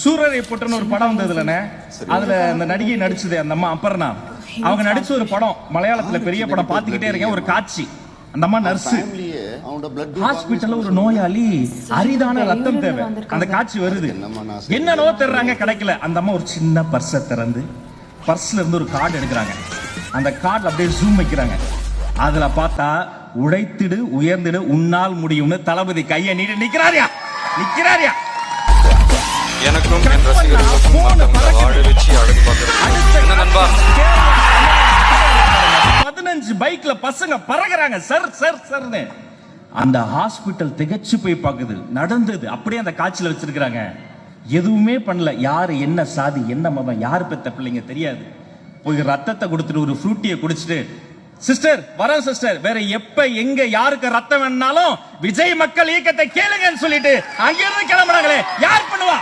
சூரரை போட்டுன்னு ஒரு படம் வந்ததுலனே, அதுல அந்த நடிகை நடிச்சது அந்த அம்மா அப்பர்ணா, அவங்க நடிச்ச ஒரு படம் மலையாளத்துல பெரிய படம் பாத்துக்கிட்டே இருக்கேன். ஒரு காட்சி, அந்த அம்மா நர்ஸ் ஹாஸ்பிட்டல்ல ஒரு நோயாளி அரிதான ரத்தம் தேவை, அந்த காட்சி வருது. என்ன நோ தர்றாங்க, கிடைக்கல. அந்த அம்மா ஒரு சின்ன பர்ஸை திறந்து பர்ஸ்ல இருந்து ஒரு கார்டு எடுக்கிறாங்க. அந்த கார்டு அப்படியே ஜூம் வைக்கிறாங்க. அதுல பார்த்தா உழைத்திடு உயர்ந்திடு உன்னால் முடியும்னு தளபதி கையை நீட்டி நிக்கிறாரியா. எனக்கும் என் ரசிகர்களுக்கும் வாழ வச்சு அழகு பார்க்கறது நண்பா. 15 பைக்ல பசங்க பறகுறாங்க சர் சர் சர்னு. அந்த ஹாஸ்பிட்டல் திகச்சு போய் பாக்குது. நடந்தது அப்படியே அந்த காட்சியில வச்சிருக்காங்க. எதுவுமே பண்ணல. யாரு என்ன சாதி என்ன மதம் யாரு பெத்த பிள்ளைங்க தெரியாது. போய் ரத்தத்தை கொடுத்துட்டு ஒரு ஃப்ரூட்டியை குடிச்சிட்டு, சிஸ்டர் வரேன் சிஸ்டர், வேற எப்ப எங்க யாருக்கு ரத்தம் வேணாலும் விஜய் மக்கள் இயக்கத்தை கேளுங்கன்னு சொல்லிட்டு அங்கிருந்து கிளம்புறாங்களே, யார் பண்ணுவா?